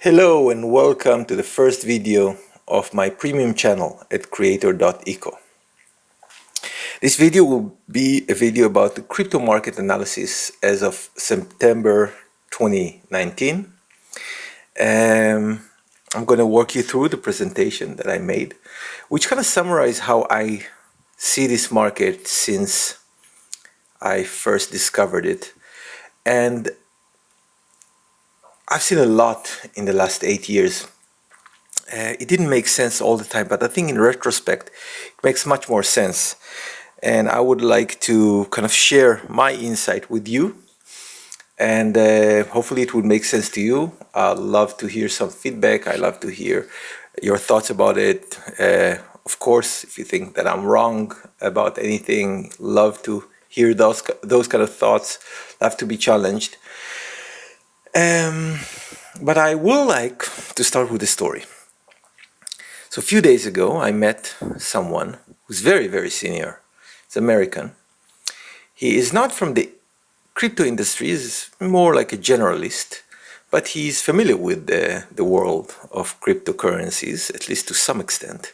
Hello and welcome to the first video of my premium channel at creator.eco. This video will be a video about the crypto market analysis as of September 2019. I'm going to walk you through the presentation that I made, which kind of summarizes how I see this market since I first discovered it. And I've seen a lot in the last 8 years. It didn't make sense all the time, but I think in retrospect, it makes much more sense. And I would like to kind of share my insight with you. And hopefully it would make sense to you. I'd love to hear some feedback. I love to hear your thoughts about it. Of course, if you think that I'm wrong about anything, love to hear those kind of thoughts. Love to be challenged. But I would like to start with a story. So a few days ago, I met someone who's very, very senior. He's American. He is not from the crypto industry, he's more like a generalist, but he's familiar with the world of cryptocurrencies, at least to some extent.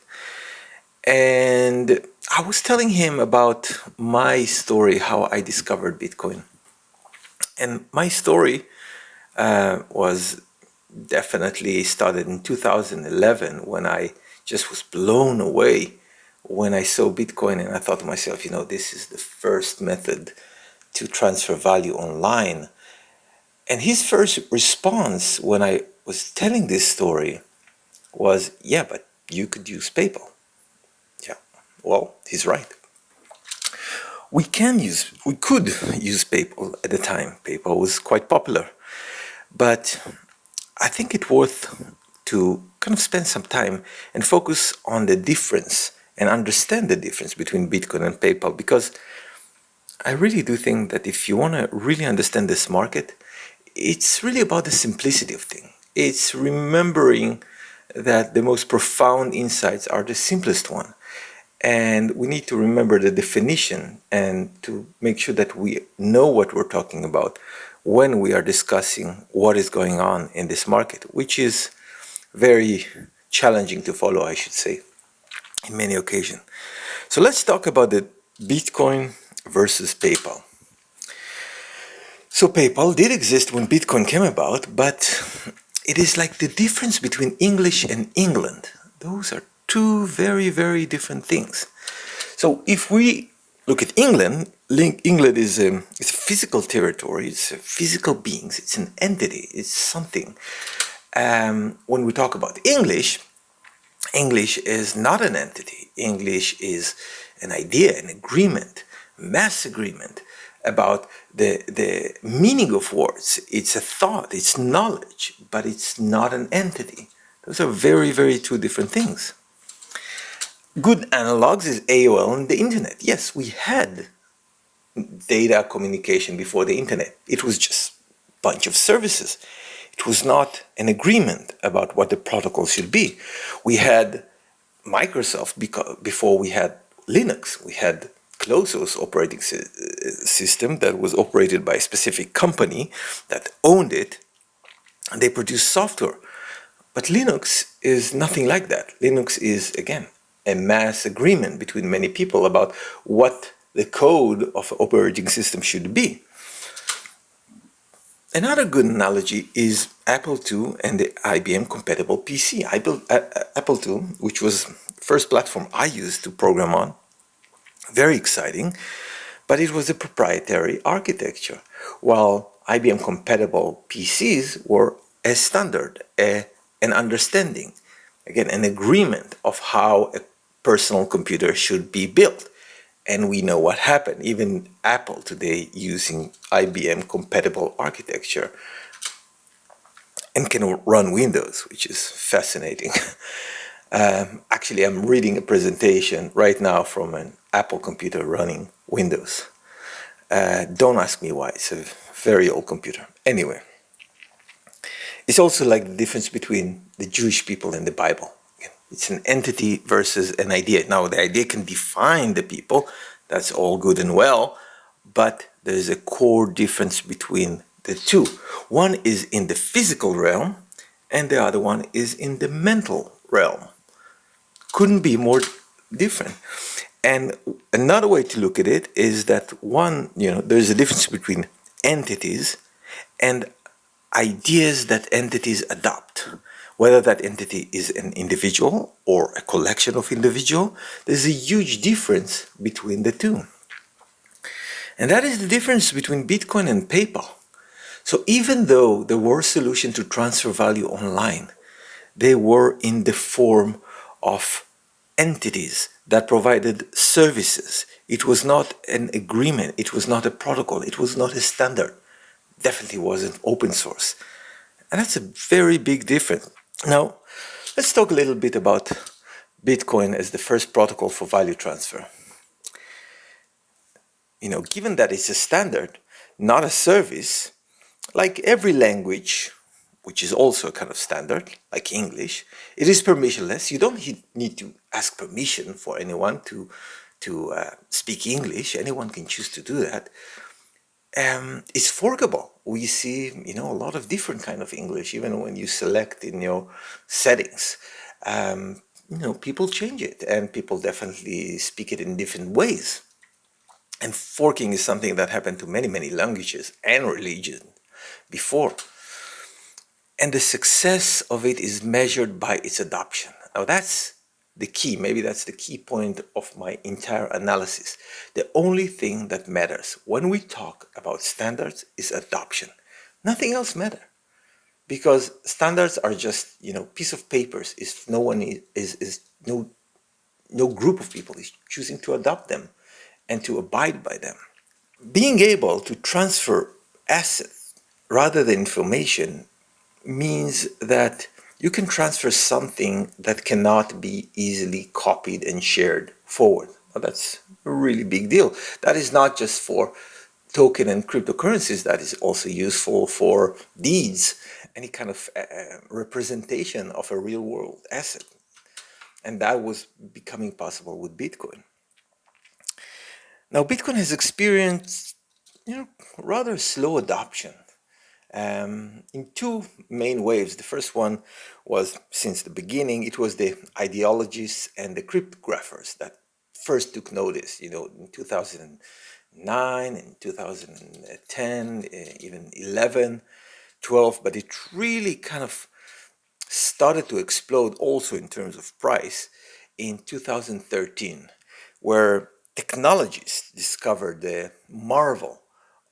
And I was telling him about my story, how I discovered Bitcoin. And my story was definitely started in 2011 when I just was blown away when I saw Bitcoin, and I thought to myself, this is the first method to transfer value online. And his first response when I was telling this story was, yeah, but you could use PayPal. Yeah, well, he's right. We could use PayPal at the time. PayPal was quite popular. But I think it's worth to kind of spend some time and focus on the difference and understand the difference between Bitcoin and PayPal, because I really do think that if you want to really understand this market, it's really about the simplicity of things. It's remembering that the most profound insights are the simplest one. And we need to remember the definition and to make sure that we know what we're talking about when we are discussing what is going on in this market, which is very challenging to follow, I should say, in many occasions. So let's talk about the Bitcoin versus PayPal. So PayPal did exist when Bitcoin came about, but it is like the difference between English and England. Those are two very, very different things. So if we look at England, England is it's a physical territory, it's physical beings, it's an entity, it's something. When we talk about English is not an entity. English is an idea, an agreement, mass agreement about the meaning of words. It's a thought, it's knowledge, but it's not an entity. Those are very, very two different things. Good analogs is AOL and the internet. Yes, we had data communication before the internet. It was just a bunch of services. It was not an agreement about what the protocol should be. We had Microsoft before we had Linux. We had closed-source operating system that was operated by a specific company that owned it, and they produced software. But Linux is nothing like that. Linux is, again, a mass agreement between many people about what the code of operating system should be. Another good analogy is Apple II and the IBM compatible PC. I built Apple II, which was the first platform I used to program on. Very exciting, but it was a proprietary architecture, while IBM compatible PCs were a standard, an understanding, again, an agreement of how a personal computer should be built. And we know what happened. Even Apple today using IBM compatible architecture and can run Windows, which is fascinating. Actually, I'm reading a presentation right now from an Apple computer running Windows. Don't ask me why, it's a very old computer. Anyway, it's also like the difference between the Jewish people and the Bible. It's an entity versus an idea. Now, the idea can define the people. That's all good and well. But there is a core difference between the two. One is in the physical realm, and the other one is in the mental realm. Couldn't be more different. And another way to look at it is that one, there's a difference between entities and ideas that entities adopt. Whether that entity is an individual or a collection of individual, there's a huge difference between the two. And that is the difference between Bitcoin and PayPal. So even though there were solutions to transfer value online, they were in the form of entities that provided services. It was not an agreement, it was not a protocol, it was not a standard. Definitely wasn't open source. And that's a very big difference. Now, let's talk a little bit about Bitcoin as the first protocol for value transfer. Given that it's a standard, not a service, like every language, which is also a kind of standard, like English, it is permissionless. You don't need to ask permission for anyone to speak English. Anyone can choose to do that. It's forkable. We see, a lot of different kind of English, even when you select in your settings. People change it, and people definitely speak it in different ways. And forking is something that happened to many, many languages and religions before. And the success of it is measured by its adoption. Now that's the key. Maybe that's the key point of my entire analysis. The only thing that matters when we talk about standards is adoption. Nothing else matters. Because standards are just, piece of papers if no one is no group of people is choosing to adopt them and to abide by them. Being able to transfer assets rather than information means that you can transfer something that cannot be easily copied and shared forward. Well, that's a really big deal. That is not just for token and cryptocurrencies, that is also useful for deeds, any kind of representation of a real world asset. And that was becoming possible with Bitcoin. Now, Bitcoin has experienced rather slow adoption in two main waves. The first one was, since the beginning, it was the ideologists and the cryptographers that first took notice, in 2009 and 2010, even 11, 12, but it really kind of started to explode also in terms of price in 2013, where technologists discovered the marvel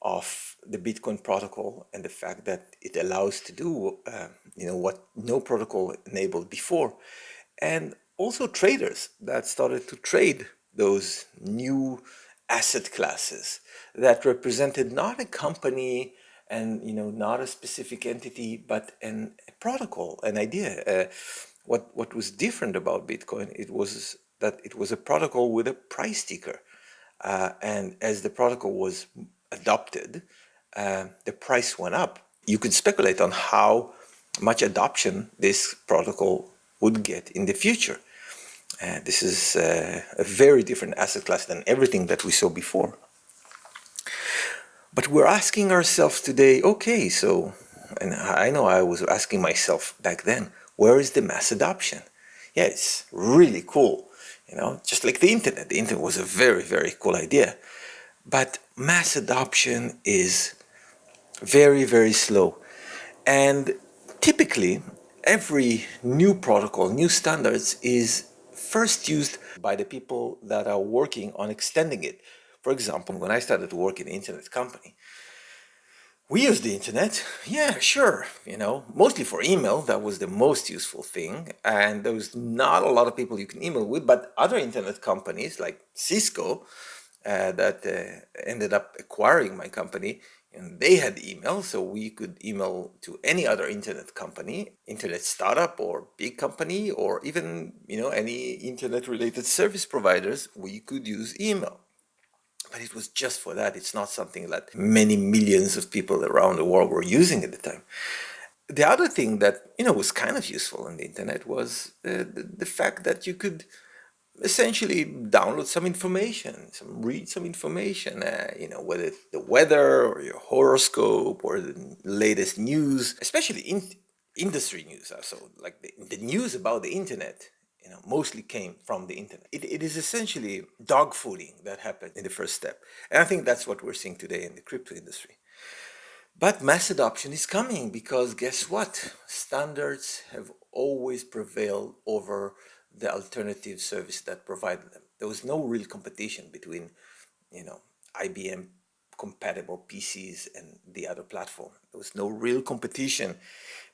of the Bitcoin protocol and the fact that it allows to do what no protocol enabled before, and also traders that started to trade those new asset classes that represented not a company and not a specific entity, but a protocol, an idea. What was different about Bitcoin, it was that it was a protocol with a price ticker, and as the protocol was adopted, the price went up. You could speculate on how much adoption this protocol would get in the future. This is a very different asset class than everything that we saw before. But we're asking ourselves today, okay, so, and I know I was asking myself back then, where is the mass adoption? Yeah, it's really cool, just like the internet. The internet was a very, very cool idea. But mass adoption is very, very slow. And typically, every new protocol, new standards is first used by the people that are working on extending it. For example, when I started to work in an internet company, we used the internet, yeah, sure, mostly for email. That was the most useful thing. And there was not a lot of people you can email with, but other internet companies like Cisco that ended up acquiring my company, and they had email, so we could email to any other internet company, internet startup or big company, or even any internet related service providers. We could use email, but it was just for that. It's not something that many millions of people around the world were using at the time. The other thing that was kind of useful on the internet was the fact that you could essentially download some information, read some information, whether it's the weather or your horoscope or the latest news, especially industry news. So like the news about the internet, mostly came from the internet. It is essentially dog fooding that happened in the first step. And I think that's what we're seeing today in the crypto industry. But mass adoption is coming because guess what? Standards have always prevailed over the alternative service that provided them. There was no real competition between, you know, IBM compatible PCs and the other platform. There was no real competition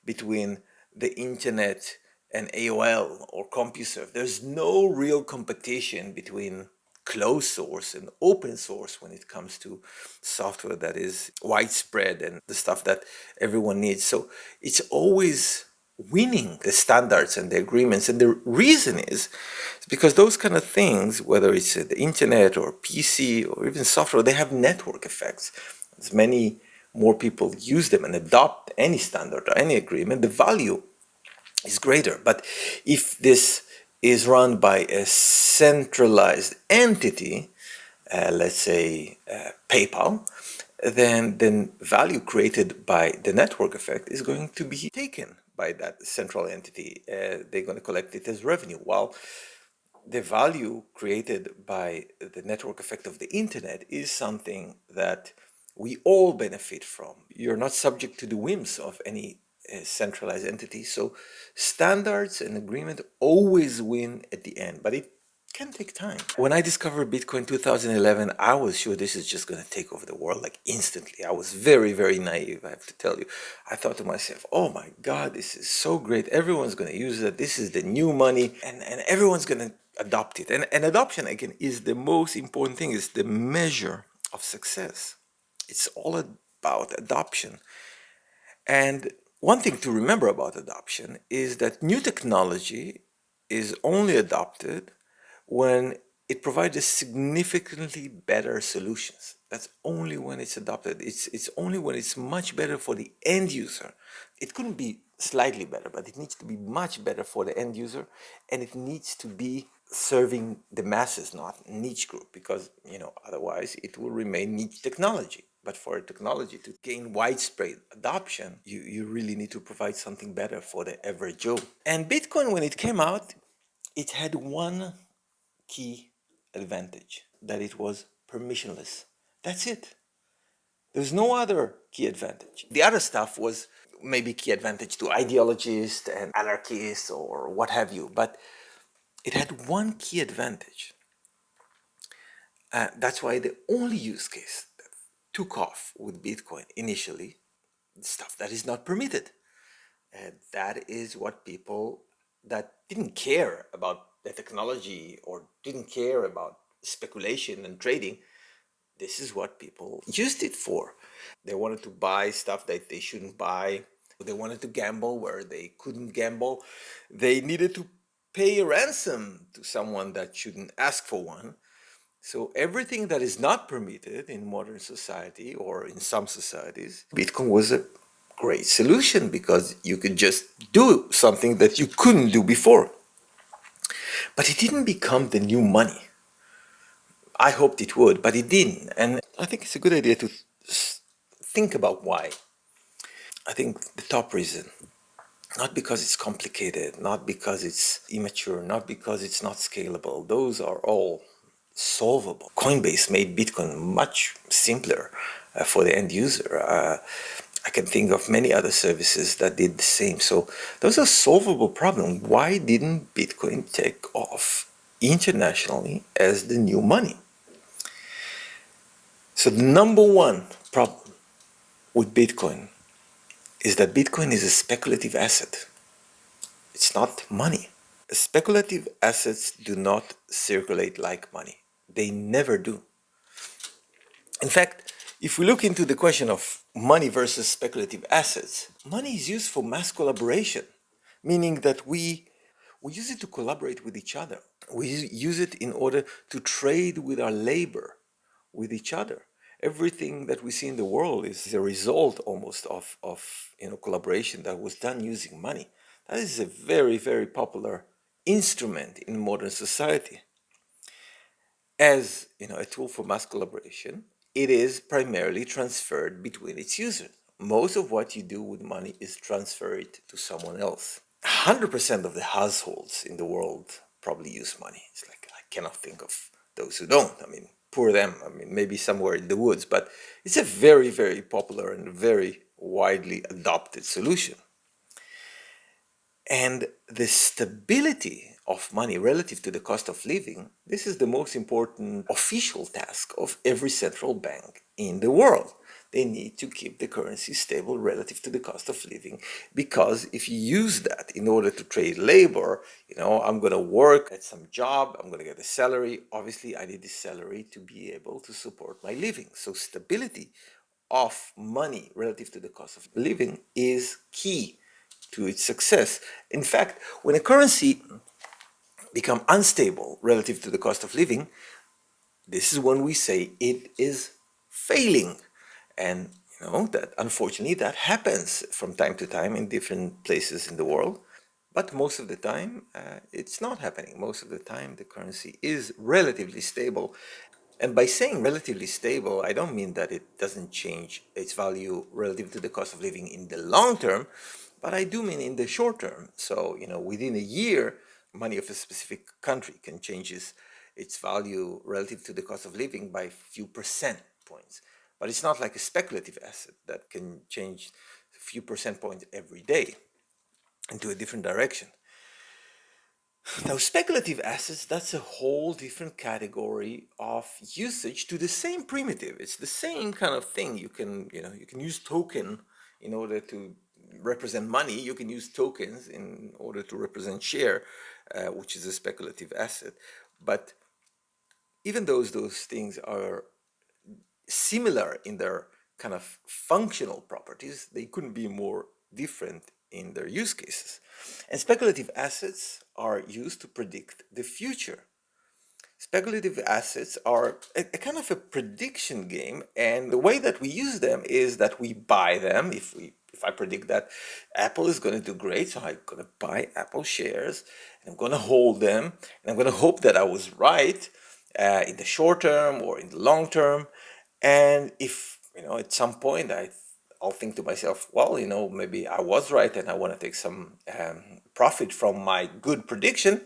between the internet and AOL or CompuServe. There's no real competition between closed source and open source when it comes to software that is widespread and the stuff that everyone needs. So it's always winning the standards and the agreements. And the reason is because those kind of things, whether it's the internet or PC or even software, they have network effects. As many more people use them and adopt any standard or any agreement, the value is greater. But if this is run by a centralized entity, let's say PayPal, then value created by the network effect is going to be taken by that central entity. They're going to collect it as revenue, while the value created by the network effect of the internet is something that we all benefit from. You're not subject to the whims of any centralized entity. So standards and agreement always win at the end, but it can take time. When I discovered Bitcoin 2011, I was sure this is just going to take over the world like instantly. I was very, very naive, I have to tell you. I thought to myself, oh my God, this is so great. Everyone's going to use it. This is the new money, and everyone's going to adopt it. And adoption, again, is the most important thing, is the measure of success. It's all about adoption. And one thing to remember about adoption is that new technology is only adopted when it provides significantly better solutions. That's only when it's adopted. It's only when it's much better for the end user. It couldn't be slightly better, but it needs to be much better for the end user, and it needs to be serving the masses, not niche group, because otherwise it will remain niche technology. But for a technology to gain widespread adoption, you really need to provide something better for the average Joe. And Bitcoin, when it came out, it had one key advantage, that it was permissionless. That's it. There's no other key advantage. The other stuff was maybe key advantage to ideologists and anarchists or what have you, but it had one key advantage. That's why the only use case that took off with Bitcoin initially, stuff that is not permitted. That is what people that didn't care about the technology or didn't care about speculation and trading, this is what people used it for. They wanted to buy stuff that they shouldn't buy. They wanted to gamble where they couldn't gamble. They needed to pay a ransom to someone that shouldn't ask for one. So everything that is not permitted in modern society or in some societies, Bitcoin was a great solution because you could just do something that you couldn't do before. But it didn't become the new money. I hoped it would, but it didn't. And I think it's a good idea to think about why. I think the top reason, not because it's complicated, not because it's immature, not because it's not scalable. Those are all solvable. Coinbase made Bitcoin much simpler for the end user. I can think of many other services that did the same. So those are solvable problems. Why didn't Bitcoin take off internationally as the new money? So the number one problem with Bitcoin is that Bitcoin is a speculative asset. It's not money. Speculative assets do not circulate like money. They never do. In fact, if we look into the question of money versus speculative assets, money is used for mass collaboration, meaning that we use it to collaborate with each other. We use it in order to trade with our labor with each other. Everything that we see in the world is a result almost of collaboration that was done using money. That is a very, very popular instrument in modern society. As a tool for mass collaboration, it is primarily transferred between its users. most of what you do with money is transfer it to someone else. 100% of the households in the world probably use money. It's like, I cannot think of those who don't. I mean, poor them. I mean, maybe somewhere in the woods, but it's a very, very popular and very widely adopted solution. And the stability of money relative to the cost of living, this is the most important official task of every central bank in the world. They need to keep the currency stable relative to the cost of living, because if you use that in order to trade labor, I'm going to work at some job, I'm going to get a salary. Obviously, I need this salary to be able to support my living. So stability of money relative to the cost of living is key to its success. In fact, when a currency becomes unstable relative to the cost of living, this is when we say it is failing. And that unfortunately that happens from time to time in different places in the world. But most of the time, it's not happening. Most of the time, the currency is relatively stable. And by saying relatively stable, I don't mean that it doesn't change its value relative to the cost of living in the long term, but I do mean in the short term. So, within a year, money of a specific country can change its value relative to the cost of living by a few percent points. But it's not like a speculative asset that can change a few percent points every day into a different direction. Now, speculative assets, that's a whole different category of usage to the same primitive. It's the same kind of thing. You can use token in order to represent money. You can use tokens in order to represent share, which is a speculative asset. But even those things are similar in their kind of functional properties, they couldn't be more different in their use cases. And speculative assets are used to predict the future. Speculative assets are a kind of a prediction game, and the way that we use them is that we buy them. If I predict that Apple is going to do great, so I'm going to buy Apple shares, and I'm going to hold them, and I'm going to hope that I was right in the short term or in the long term. And if at some point I'll think to myself, well, maybe I was right and I want to take some profit from my good prediction,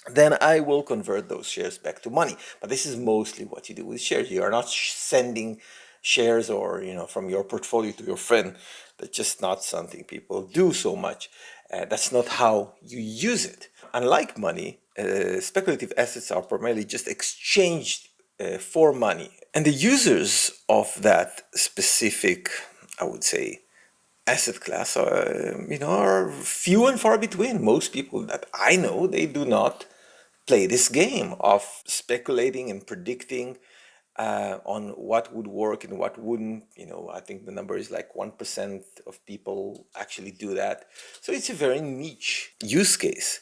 then I will convert those shares back to money. But this is mostly what you do with shares. You are not sending shares or from your portfolio to your friend. That's just not something people do so much. That's not how you use it. Unlike money, speculative assets are primarily just exchanged for money. And the users of that specific, I would say, asset class are few and far between. Most people that I know, they do not play this game of speculating and predicting on what would work and what wouldn't. I think the number is like 1% of people actually do that. So it's a very niche use case.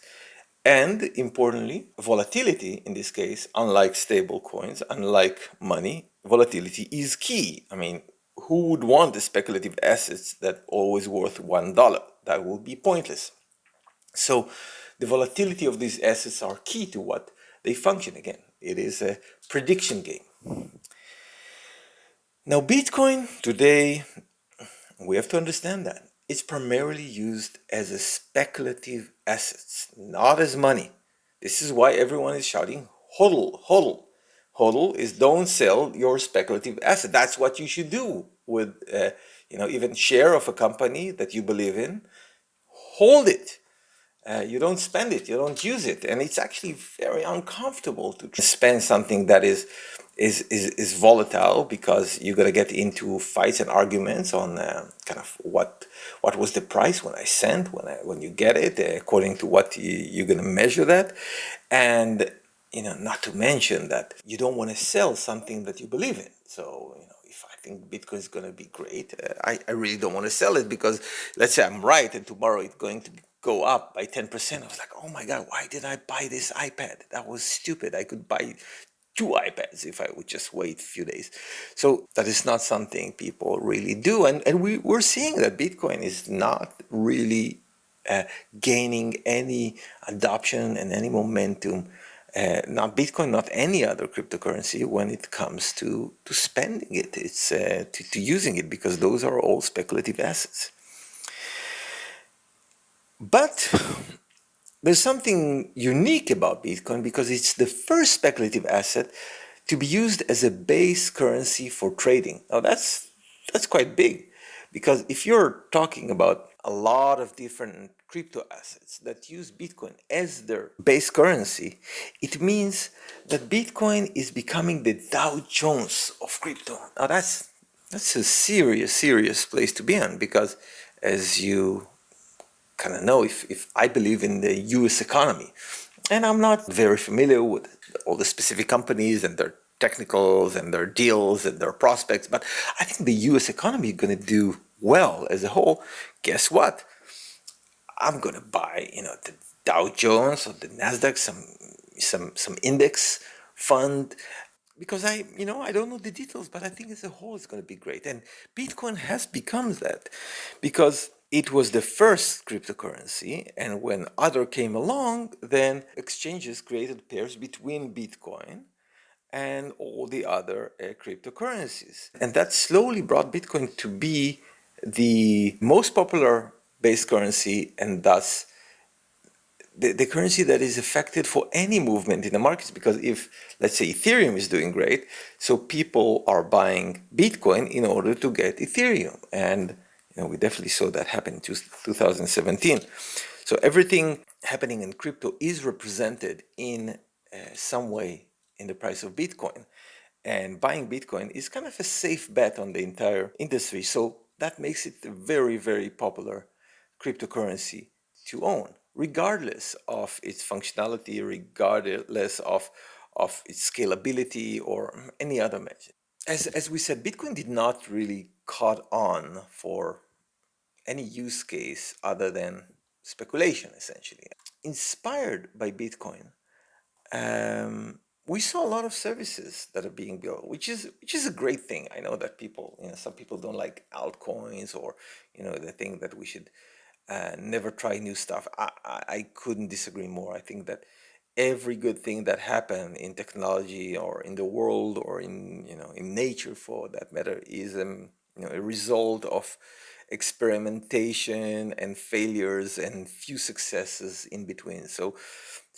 And importantly, volatility in this case, unlike stable coins, unlike money, volatility is key. I mean, who would want the speculative assets that always worth $1? That would be pointless. So the volatility of these assets are key to what they function. Again, it is a prediction game. Now, Bitcoin today, we have to understand that it's primarily used as a speculative asset, not as money. This is why everyone is shouting hodl, hodl. Hodl is don't sell your speculative asset. That's what you should do with even share of a company that you believe in. Hold it. You don't spend it, you don't use it, and it's actually very uncomfortable to spend something that is volatile, because you're gonna get into fights and arguments on kind of what was the price when I sent, when you get it, according to what you're gonna measure that, and not to mention that you don't want to sell something that you believe in. So if I think Bitcoin is going to be great, I really don't want to sell it, because let's say I'm right and tomorrow it's going to go up by 10%. I was like, oh my God, why did I buy this iPad? That was stupid. I could buy 2 iPads if I would just wait a few days. So that is not something people really do. And we're seeing that Bitcoin is not really gaining any adoption and any momentum Not Bitcoin, not any other cryptocurrency when it comes to spending it, it's to using it, because those are all speculative assets. But there's something unique about Bitcoin because it's the first speculative asset to be used as a base currency for trading. Now that's quite big, because if you're talking about a lot of different crypto assets that use Bitcoin as their base currency, it means that Bitcoin is becoming the Dow Jones of crypto. Now that's a serious place to be on, because as you kind of know, if I believe in the US economy, and I'm not very familiar with all the specific companies and their technicals and their deals and their prospects, but I think the US economy is going to do well as a whole. Guess what? I'm going to buy, the Dow Jones or the Nasdaq, some index fund, because I don't know the details, but I think as a whole it's going to be great. And Bitcoin has become that, because it was the first cryptocurrency, and when other came along, then exchanges created pairs between Bitcoin and all the other cryptocurrencies. And that slowly brought Bitcoin to be the most popular base currency, and thus the currency that is affected for any movement in the markets. Because if, let's say, Ethereum is doing great, so people are buying Bitcoin in order to get Ethereum. And we definitely saw that happen in 2017. So everything happening in crypto is represented in some way in the price of Bitcoin. And buying Bitcoin is kind of a safe bet on the entire industry. So that makes it a very popular cryptocurrency to own, regardless of its functionality, regardless of its scalability or any other measure. As we said, Bitcoin did not really caught on for any use case other than speculation, essentially. Inspired by Bitcoin, we saw a lot of services that are being built, which is a great thing. I know that some people don't like altcoins, or they think that we should never try new stuff. I couldn't disagree more. I think that every good thing that happened in technology or in the world or in nature, for that matter, is a result of experimentation and failures and few successes in between. So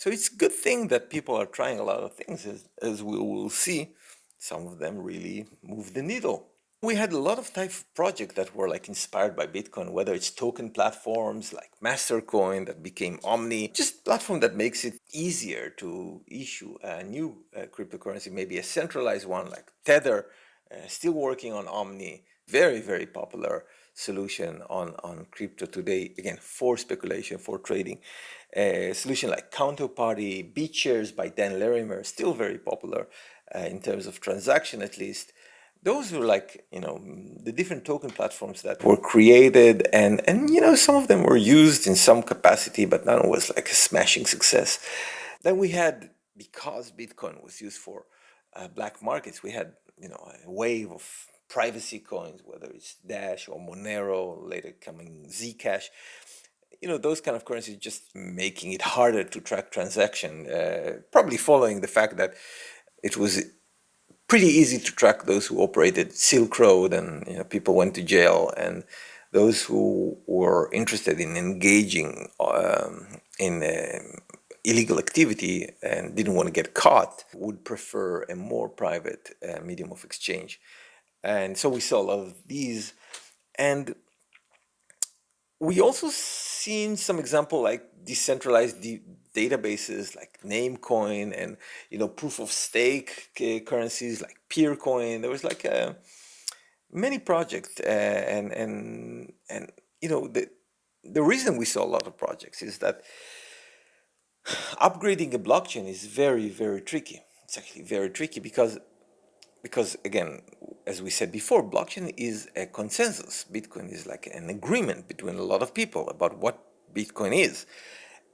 it's a good thing that people are trying a lot of things, as we will see. Some of them really move the needle. We had a lot of type of projects that were like inspired by Bitcoin, whether it's token platforms like Mastercoin that became Omni, just platform that makes it easier to issue a new cryptocurrency, maybe a centralized one like Tether, still working on Omni, very popular solution on crypto today, again, for speculation, for trading. A solution like Counterparty, BitShares by Dan Larimer, still very popular in terms of transaction, at least. Those were like, the different token platforms that were created, and some of them were used in some capacity, but none was like a smashing success. Then we had, because Bitcoin was used for black markets, we had, a wave of privacy coins, whether it's Dash or Monero, later coming Zcash. Those kind of currencies, just making it harder to track transaction, probably following the fact that it was pretty easy to track those who operated Silk Road, and people went to jail, and those who were interested in engaging in illegal activity and didn't want to get caught would prefer a more private medium of exchange. And so we saw a lot of these. And we also seen some example like decentralized databases like Namecoin, and proof of stake currencies like Peercoin. There was like many projects, and the reason we saw a lot of projects is that upgrading a blockchain is very tricky. It's actually very tricky, because again, as we said before, blockchain is a consensus. Bitcoin is like an agreement between a lot of people about what Bitcoin is.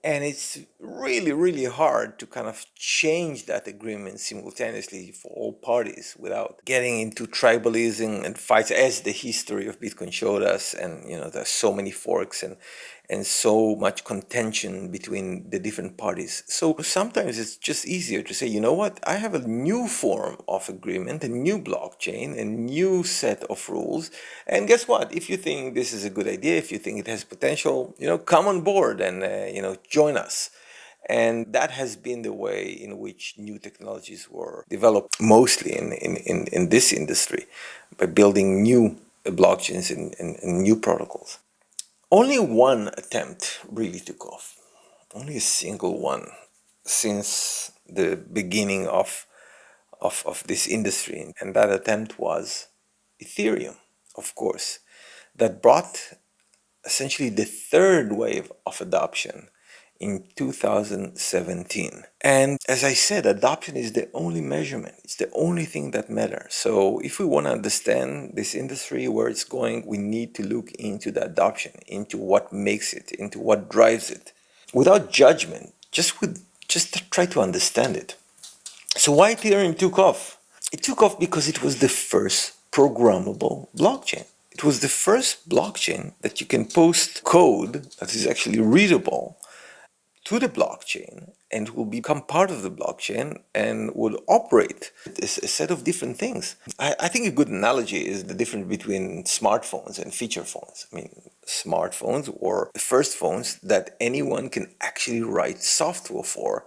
And it's really hard to kind of change that agreement simultaneously for all parties without getting into tribalism and fights, as the history of Bitcoin showed us. And there's so many forks, and and so much contention between the different parties. So sometimes it's just easier to say, you know what, I have a new form of agreement, a new blockchain, a new set of rules. And guess what? If you think this is a good idea, if you think it has potential, come on board and, join us. And that has been the way in which new technologies were developed, mostly in this industry, by building new blockchains and new protocols. Only one attempt really took off, only a single one since the beginning of this industry. And that attempt was Ethereum, of course, that brought essentially the third wave of adoption in 2017. And as I said, adoption is the only measurement. It's the only thing that matters. So if we want to understand this industry, where it's going, we need to look into the adoption, into what makes it, into what drives it, without judgment, just try to understand it. So why Ethereum took off? It took off because it was the first programmable blockchain. It was the first blockchain that you can post code that is actually readable to the blockchain and will become part of the blockchain and will operate as a set of different things. I think a good analogy is the difference between smartphones and feature phones. I mean, smartphones were the first phones that anyone can actually write software for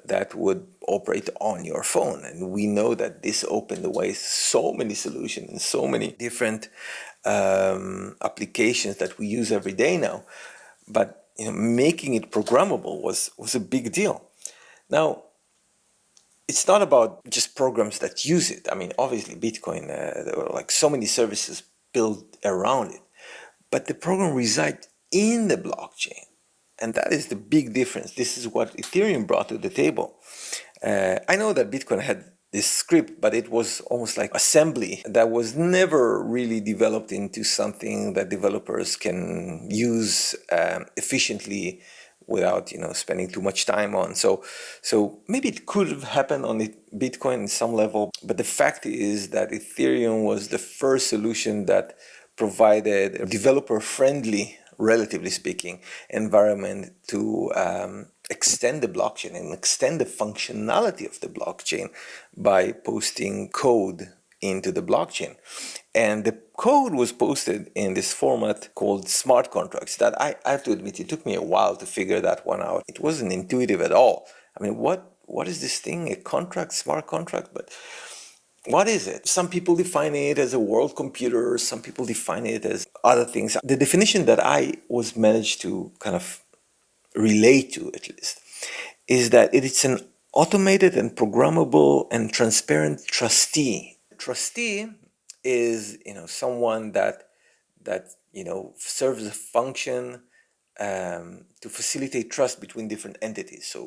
that would operate on your phone. And we know that this opened the way so many solutions and so many different applications that we use every day now. But making it programmable was a big deal. Now, it's not about just programs that use it. I mean, obviously, Bitcoin, there were like so many services built around it. But the program resides in the blockchain. And that is the big difference. This is what Ethereum brought to the table. I know that Bitcoin had this script, but it was almost like assembly that was never really developed into something that developers can use efficiently without spending too much time on. So maybe it could have happened on Bitcoin in some level, but the fact is that Ethereum was the first solution that provided a developer-friendly, relatively speaking, environment to extend the blockchain and extend the functionality of the blockchain by posting code into the blockchain. And the code was posted in this format called smart contracts that I have to admit, it took me a while to figure that one out. It wasn't intuitive at all. I mean, what is this thing? A contract, smart contract? But what is it? Some people define it as a world computer. Some people define it as other things. The definition that I was managed to kind of relate to, at least, is that it's an automated and programmable and transparent trustee. Trustee is someone that serves a function to facilitate trust between different entities. So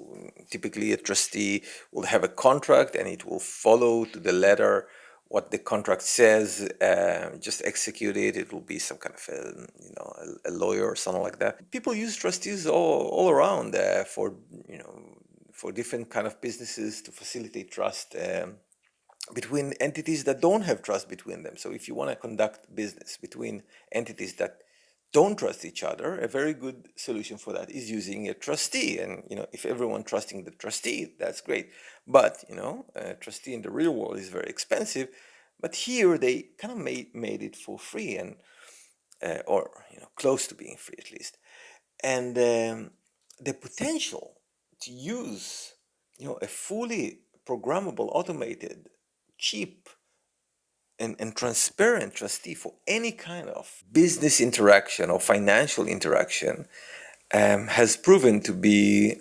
typically a trustee will have a contract and it will follow to the letter what the contract says, just execute it. It will be some kind of a lawyer or something like that. People use trustees all around for different kind of businesses to facilitate trust between entities that don't have trust between them. So if you want to conduct business between entities that don't trust each other, a very good solution for that is using a trustee. And if everyone trusting the trustee, that's great. But a trustee in the real world is very expensive. But here they kind of made it for free, and or close to being free at least. And the potential to use a fully programmable, automated, cheap and transparent trustee for any kind of business interaction or financial interaction has proven to be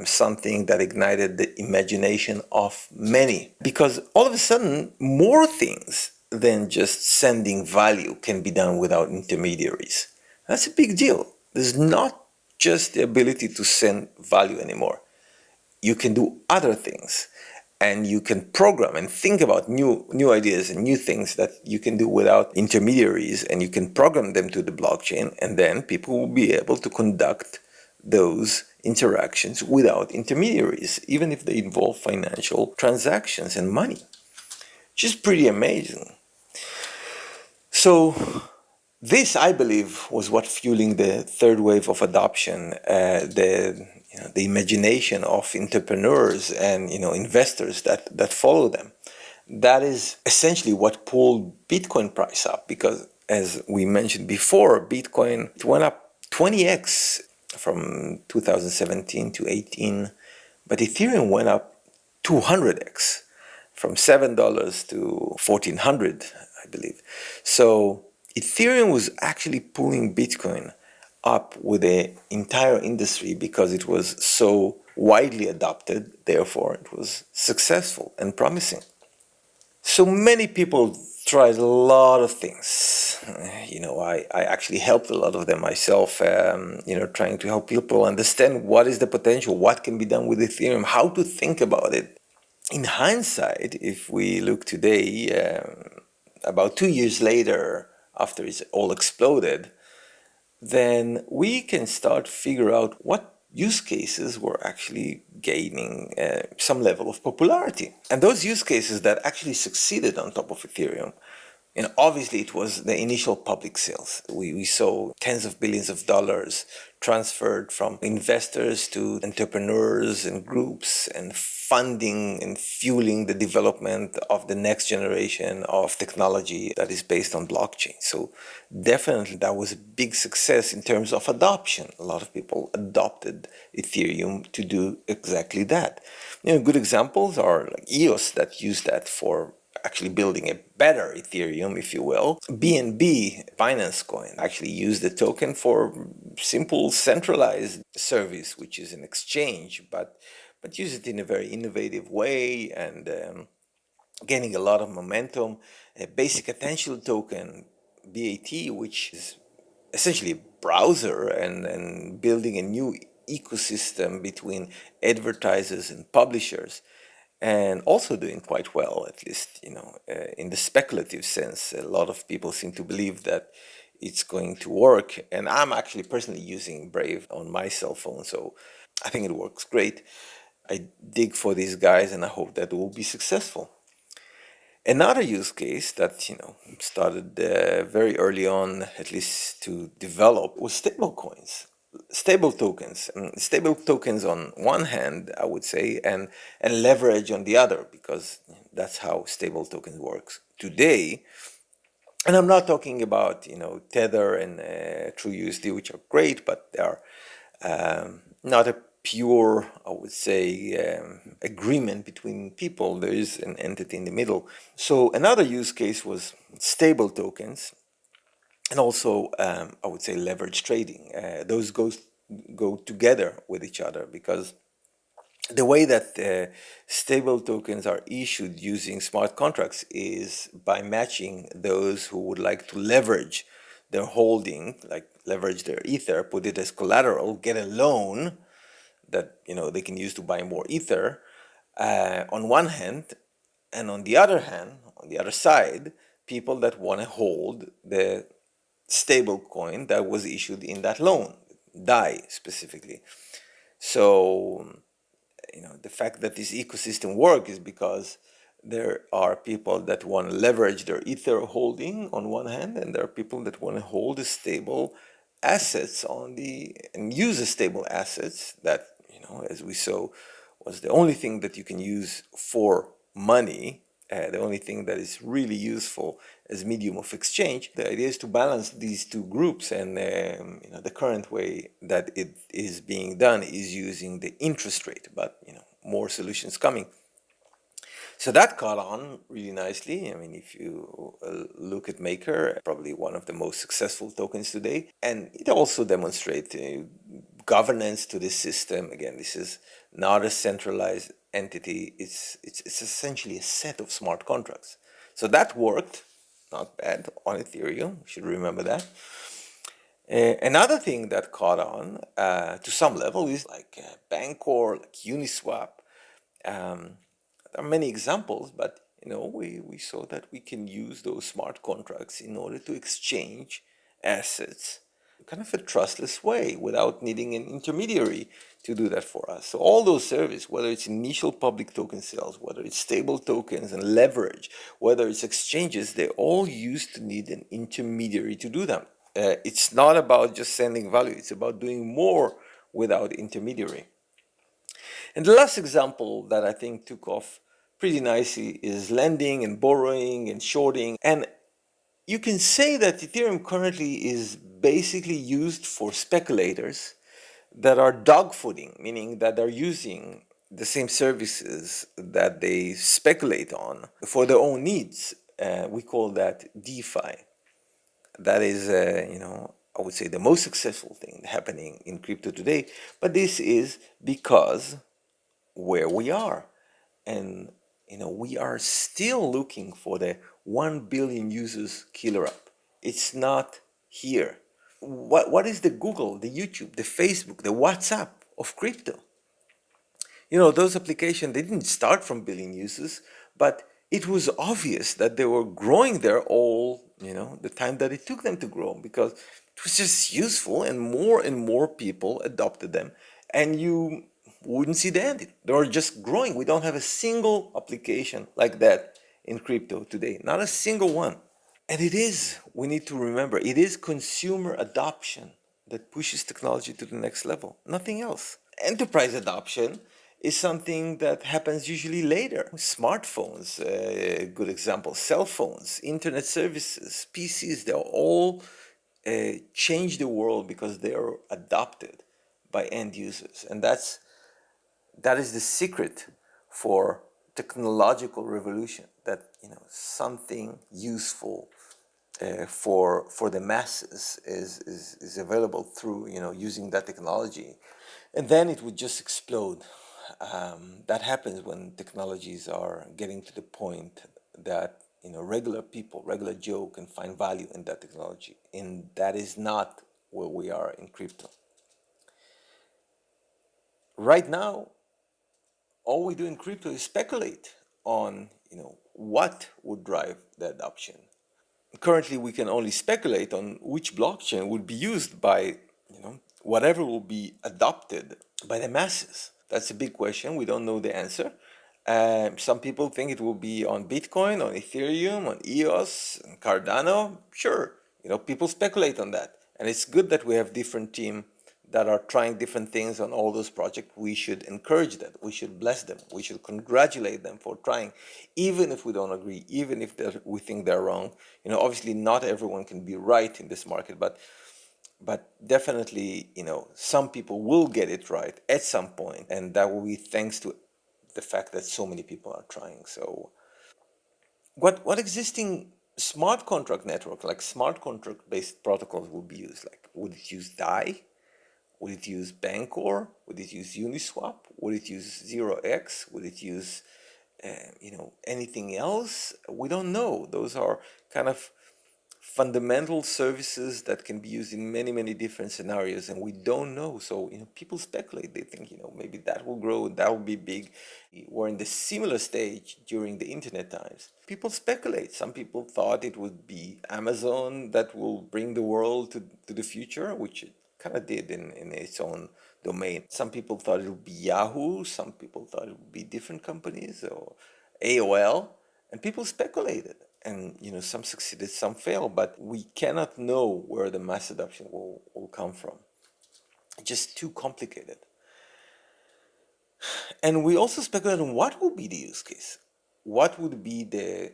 something that ignited the imagination of many. Because all of a sudden, more things than just sending value can be done without intermediaries. That's a big deal. There's not just the ability to send value anymore. You can do other things. And you can program and think about new ideas and new things that you can do without intermediaries, and you can program them to the blockchain, and then people will be able to conduct those interactions without intermediaries, even if they involve financial transactions and money. Which is pretty amazing. So This, I believe, was what fueling the third wave of adoption, the imagination of entrepreneurs and investors that follow them. That is essentially what pulled Bitcoin price up, because as we mentioned before, Bitcoin went up 20x from 2017 to 18, but Ethereum went up 200x from $7 to 1400, I believe. So Ethereum was actually pulling Bitcoin up with the entire industry because it was so widely adopted, therefore it was successful and promising. So many people tried a lot of things. I actually helped a lot of them myself, trying to help people understand what is the potential, what can be done with Ethereum, how to think about it. In hindsight, if we look today, about 2 years later, after it's all exploded, then we can start figure out what use cases were actually gaining some level of popularity. And those use cases that actually succeeded on top of Ethereum, obviously it was the initial public sales. We saw tens of billions of dollars transferred from investors to entrepreneurs and groups, and funding and fueling the development of the next generation of technology that is based on blockchain. So definitely that was a big success in terms of adoption. A lot of people adopted Ethereum to do exactly that. Good examples are like EOS that use that for actually building a better Ethereum, if you will. BNB, Binance Coin, actually use the token for simple centralized service, which is an exchange, but use it in a very innovative way and gaining a lot of momentum. A basic attention token, BAT, which is essentially a browser and building a new ecosystem between advertisers and publishers, and also doing quite well, at least in the speculative sense. A lot of people seem to believe that it's going to work, and I'm actually personally using Brave on my cell phone, so I think it works great. I dig for these guys, and I hope that it will be successful. Another use case that started very early on, at least to develop, was stable coins, stable tokens. Stable tokens on one hand, I would say, and leverage on the other, because that's how stable tokens works today. And I'm not talking about Tether and TrueUSD, which are great, but they are not a pure, I would say, agreement between people. There is an entity in the middle. So another use case was stable tokens, and also I would say leverage trading. Those go together with each other, because the way that stable tokens are issued using smart contracts is by matching those who would like to leverage their holding, like leverage their ether, put it as collateral, get a loan that they can use to buy more ether on one hand, and on the other hand, on the other side, people that want to hold the stable coin that was issued in that loan, DAI specifically. So the fact that this ecosystem works is because there are people that want to leverage their ether holding on one hand, and there are people that want to hold the stable assets and use the stable assets that as we saw was the only thing that you can use for money, the only thing that is really useful as medium of exchange. The idea is to balance these two groups, and the current way that it is being done is using the interest rate, but more solutions coming. So that caught on really nicely. I mean, if you look at Maker, probably one of the most successful tokens today, and it also demonstrates governance to this system. Again, this is not a centralized entity. It's essentially a set of smart contracts. So that worked, not bad, on Ethereum. You should remember that. Another thing that caught on to some level is like Bancor, like Uniswap. There are many examples, but we saw that we can use those smart contracts in order to exchange assets kind of a trustless way without needing an intermediary to do that for us. So all those services, whether it's initial public token sales, whether it's stable tokens and leverage, whether it's exchanges, they all used to need an intermediary to do them. It's not about just sending value, it's about doing more without intermediary. And the last example that I think took off pretty nicely is lending and borrowing and shorting. And you can say that Ethereum currently is basically used for speculators that are dogfooding, meaning that they're using the same services that they speculate on for their own needs. We call that DeFi. That is, I would say the most successful thing happening in crypto today. But this is because where we are. And we are still looking for the 1 billion users killer app. It's not here. What is the Google, the YouTube, the Facebook, the WhatsApp of crypto? Those applications, they didn't start from billion users, but it was obvious that they were growing there all, the time that it took them to grow, because it was just useful and more people adopted them, and you wouldn't see the end. They were just growing. We don't have a single application like that in crypto today, not a single one. And we need to remember, it is consumer adoption that pushes technology to the next level, nothing else. Enterprise adoption is something that happens usually later. Smartphones, good example, cell phones, internet services, PCs, they all change the world because they are adopted by end users. And that is the secret for technological revolution, that something useful for the masses is available through using that technology, and then it would just explode. That happens when technologies are getting to the point that regular people, regular Joe, can find value in that technology, and that is not where we are in crypto right now. All we do in crypto is speculate on what would drive the adoption. Currently, we can only speculate on which blockchain will be used by whatever will be adopted by the masses. That's a big question. We don't know the answer. Some people think it will be on Bitcoin, on Ethereum, on EOS, and Cardano. Sure, people speculate on that, and it's good that we have different team that are trying different things on all those projects. We should encourage that. We should bless them. We should congratulate them for trying, even if we don't agree, even if we think they're wrong. Obviously, not everyone can be right in this market, but definitely, some people will get it right at some point, and that will be thanks to the fact that so many people are trying. So, what existing smart contract network, like smart contract based protocols, would be used? Like, would it use DAI? Would it use Bancor? Would it use Uniswap? Would it use 0x? Would it use, anything else? We don't know. Those are kind of fundamental services that can be used in many, many different scenarios, and we don't know. So, people speculate. They think, maybe that will grow, that will be big. We're in the similar stage during the internet times. People speculate. Some people thought it would be Amazon that will bring the world to the future, which it kind of did in its own domain. Some people thought it would be Yahoo. Some people thought it would be different companies, or AOL, and people speculated. And some succeeded, some failed, but we cannot know where the mass adoption will come from. It's just too complicated. And we also speculate on what will be the use case. What would be the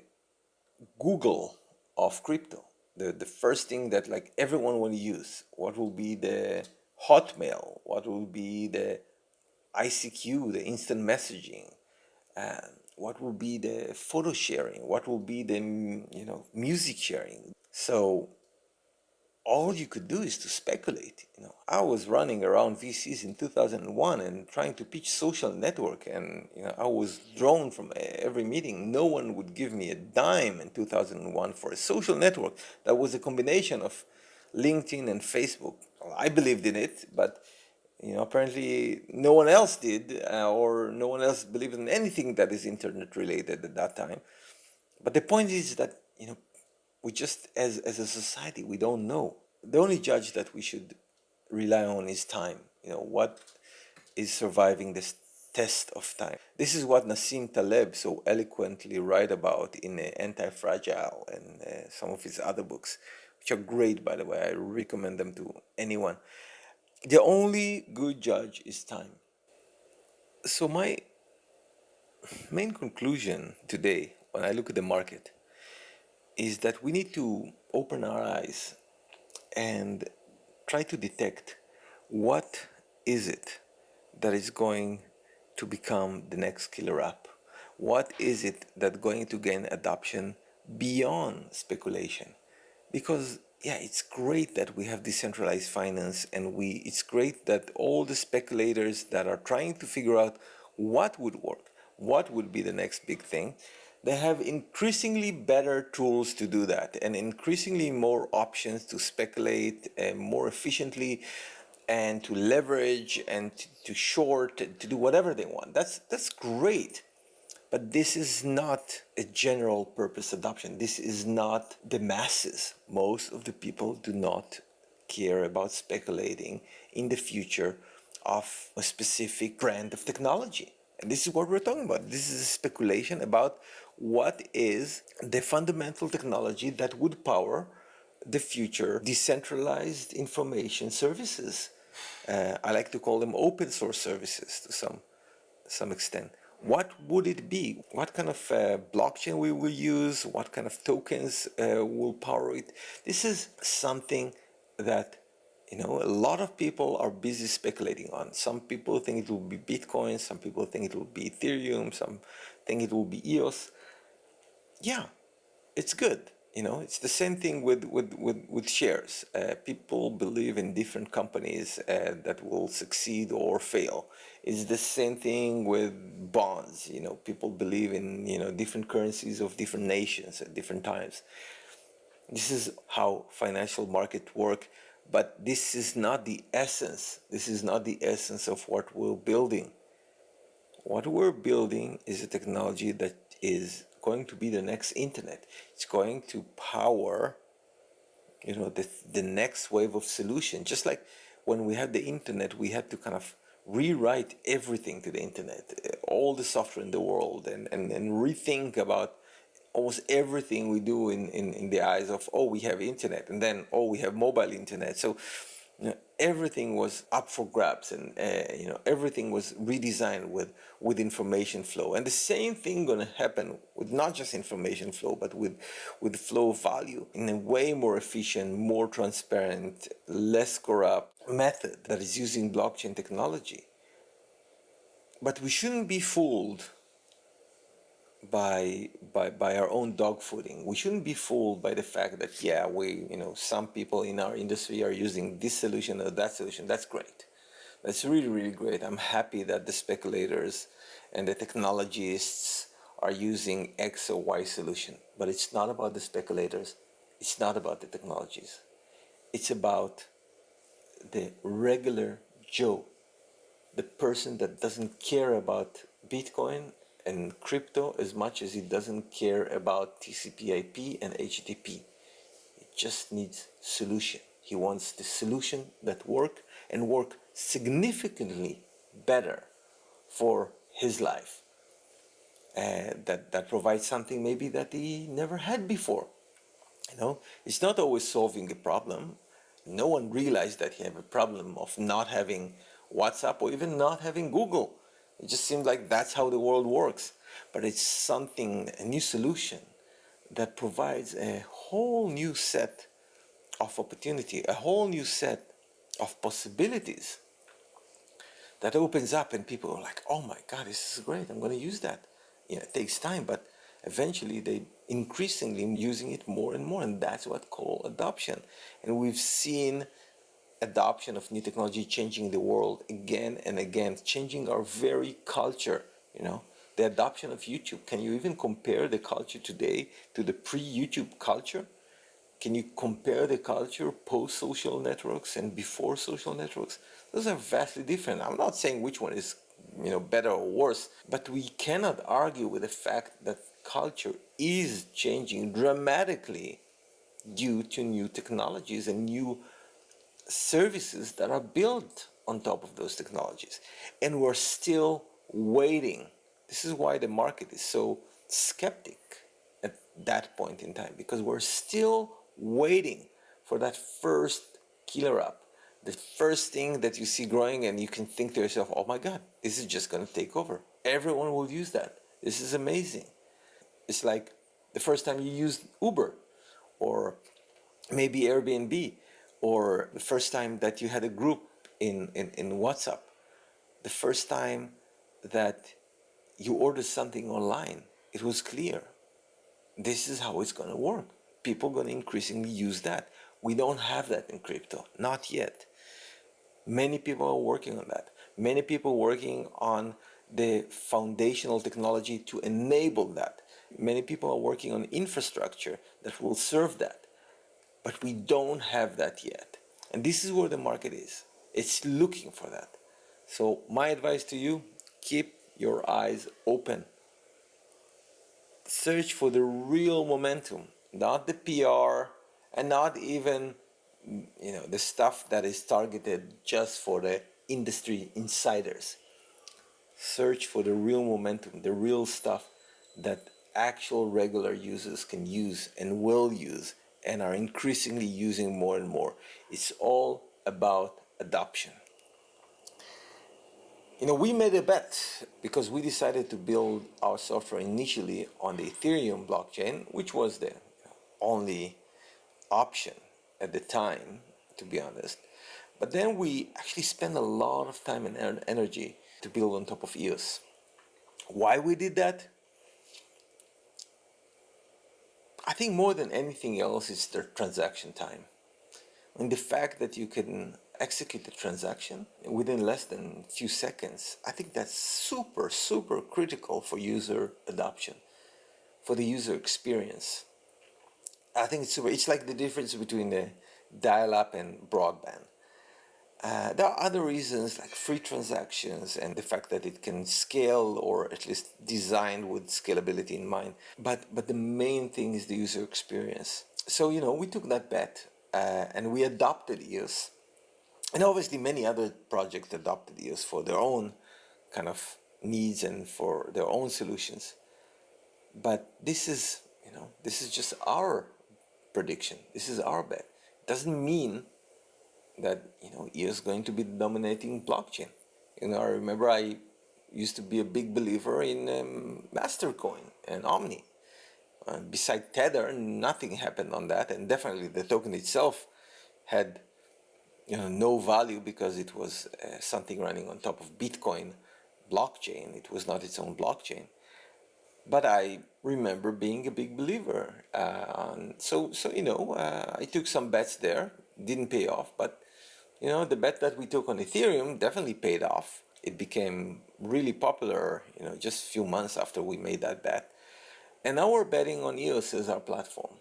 Google of crypto? The first thing that like everyone will use. What will be the Hotmail? What will be the ICQ, the instant messaging? What will be the photo sharing? What will be the music sharing? So all you could do is to speculate. I was running around VCs in 2001 and trying to pitch social network, and I was drawn from every meeting. No one would give me a dime in 2001 for a social network that was a combination of LinkedIn and Facebook. Well, I believed in it, but apparently no one else did, or no one else believed in anything that is internet related at that time. But the point is that we just, as a society, we don't know. The only judge that we should rely on is time. What is surviving this test of time? This is what Nassim Taleb so eloquently write about in Anti-Fragile and some of his other books, which are great, by the way. I recommend them to anyone. The only good judge is time. So my main conclusion today, when I look at the market, is that we need to open our eyes and try to detect what is it that is going to become the next killer app. What is it that's going to gain adoption beyond speculation? Because yeah, it's great that we have decentralized finance, and it's great that all the speculators that are trying to figure out what would work, what would be the next big thing, they have increasingly better tools to do that, and increasingly more options to speculate more efficiently, and to leverage, and to short, to do whatever they want. That's great. But this is not a general purpose adoption. This is not the masses. Most of the people do not care about speculating in the future of a specific brand of technology. And this is what we're talking about. This is a speculation about what is the fundamental technology that would power the future decentralized information services. I like to call them open source services to some extent. What would it be? What kind of blockchain we will use? What kind of tokens will power it? This is something that a lot of people are busy speculating on. Some people think it will be Bitcoin. Some people think it will be Ethereum. Some think it will be EOS. Yeah, it's good. It's the same thing with shares. People believe in different companies that will succeed or fail. It's the same thing with bonds. People believe in different currencies of different nations at different times. This is how financial markets work, but this is not the essence. This is not the essence of what we're building. What we're building is a technology that is going to be the next internet. It's going to power, the next wave of solution. Just like when we had the internet, we had to kind of rewrite everything to the internet, all the software in the world, and rethink about almost everything we do in the eyes of, oh, we have internet, and then, oh, we have mobile internet. So everything was up for grabs, and everything was redesigned with information flow. And the same thing going to happen with not just information flow, but with the flow of value in a way more efficient, more transparent, less corrupt method that is using blockchain technology. But we shouldn't be fooled by our own dogfooding. We shouldn't be fooled by the fact that some people in our industry are using this solution or that solution. That's great. That's really, really great. I'm happy that the speculators and the technologists are using X or Y solution. But it's not about the speculators. It's not about the technologies. It's about the regular Joe, the person that doesn't care about Bitcoin and crypto as much as he doesn't care about TCP/IP and HTTP. He just needs solution. He wants the solution that work significantly better for his life. That provides something maybe that he never had before. It's not always solving a problem. No one realized that he had a problem of not having WhatsApp or even not having Google. It just seems like that's how the world works. But it's something, a new solution that provides a whole new set of opportunity, a whole new set of possibilities that opens up, and people are like, oh my God, this is great, I'm going to use that. It takes time, but eventually they increasingly using it more and more, and that's what called adoption. And we've seen adoption of new technology changing the world again and again, changing our very culture. The adoption of YouTube. Can you even compare the culture today to the pre-YouTube culture? Can you compare the culture post-social networks and before social networks? Those are vastly different. I'm not saying which one is better or worse, but we cannot argue with the fact that culture is changing dramatically due to new technologies and new services that are built on top of those technologies. And we're still waiting. This is why the market is so skeptic at that point in time, because we're still waiting for that first killer app, the first thing that you see growing, and you can think to yourself, oh my God, this is just going to take over. Everyone will use that. This is amazing. It's like the first time you used Uber, or maybe Airbnb, or the first time that you had a group in WhatsApp, the first time that you ordered something online. It was clear. This is how it's going to work. People are going to increasingly use that. We don't have that in crypto, not yet. Many people are working on that. Many people working on the foundational technology to enable that. Many people are working on infrastructure that will serve that. But we don't have that yet. And this is where the market is. It's looking for that. So my advice to you, keep your eyes open. Search for the real momentum, not the PR, and not even the stuff that is targeted just for the industry insiders. Search for the real momentum, the real stuff that actual regular users can use and will use and are increasingly using more and more. It's all about adoption. We made a bet because we decided to build our software initially on the Ethereum blockchain, which was the only option at the time, to be honest. But then we actually spent a lot of time and energy to build on top of EOS. Why we did that? I think more than anything else is the transaction time. And the fact that you can execute the transaction within less than a few seconds, I think that's super, super critical for user adoption, for the user experience. I think it's like the difference between the dial-up and broadband. There are other reasons like free transactions and the fact that it can scale, or at least designed with scalability in mind. But the main thing is the user experience. So, we took that bet and we adopted EOS. And obviously many other projects adopted EOS for their own kind of needs and for their own solutions. But this is just our prediction. This is our bet. It doesn't mean that EOS is going to be the dominating blockchain. I remember I used to be a big believer in Mastercoin and Omni. Beside Tether, nothing happened on that, and definitely the token itself had no value because it was something running on top of Bitcoin blockchain. It was not its own blockchain. But I remember being a big believer. I took some bets there. Didn't pay off, but the bet that we took on Ethereum definitely paid off. It became really popular, just a few months after we made that bet. And now we're betting on EOS as our platform.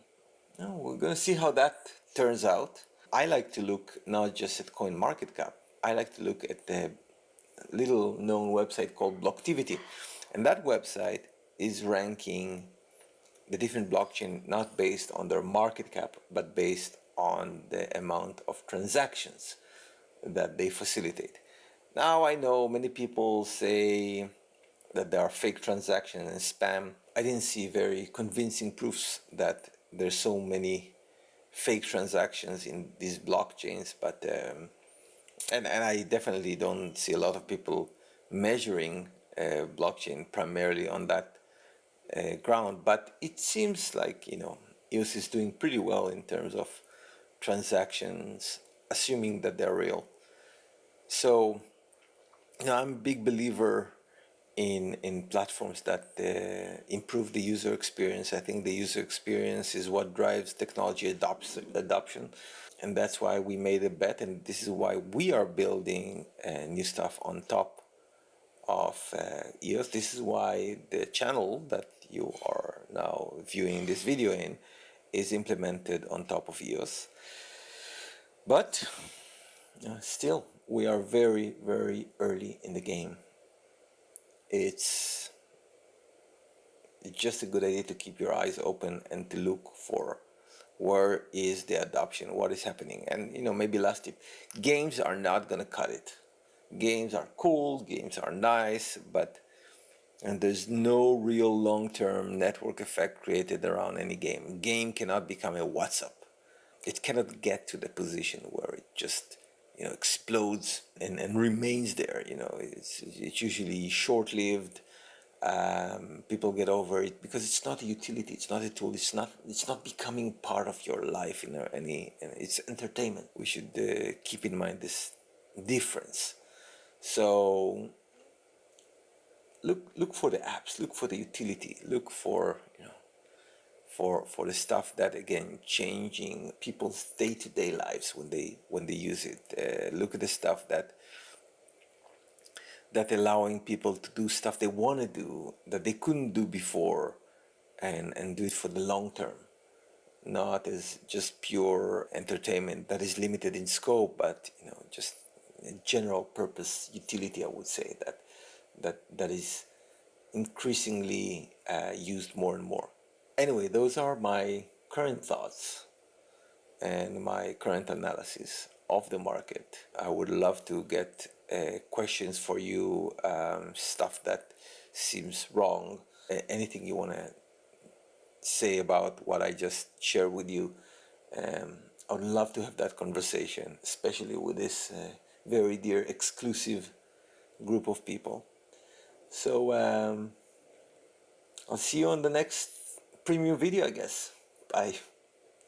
We're going to see how that turns out. I like to look not just at CoinMarketCap. I like to look at the little known website called Blocktivity. And that website is ranking the different blockchain not based on their market cap, but based on the amount of transactions that they facilitate. Now, I know many people say that there are fake transactions and spam. I didn't see very convincing proofs that there's so many fake transactions in these blockchains, but and I definitely don't see a lot of people measuring blockchain primarily on that ground. But it seems like EOS is doing pretty well in terms of transactions, assuming that they're real. So I'm a big believer in platforms that improve the user experience. I think the user experience is what drives technology adoption. And that's why we made a bet, and this is why we are building new stuff on top of EOS. This is why the channel that you are now viewing this video in is implemented on top of EOS. But still, we are very, very early in the game. It's just a good idea to keep your eyes open and to look for where is the adoption, what is happening. And maybe last tip, games are not gonna cut it. Games are cool, games are nice, and there's no real long-term network effect created around any game. Game cannot become a WhatsApp. it cannot get to the position where it just explodes and remains there. It's usually short-lived. People get over it because it's not a utility, it's not a tool, it's not becoming part of your life in any. It's entertainment. We should keep in mind this difference. So look for the apps, look for the utility, look for for the stuff that again changing people's day-to-day lives when they use it. Look at the stuff that allowing people to do stuff they want to do that they couldn't do before, and do it for the long term, not as just pure entertainment that is limited in scope, but just a general purpose utility. I would say that is increasingly used more and more. Anyway, those are my current thoughts and my current analysis of the market. I would love to get questions for you, stuff that seems wrong, anything you want to say about what I just shared with you. I would love to have that conversation, especially with this very dear exclusive group of people. So I'll see you on the next premium video, I guess. Bye.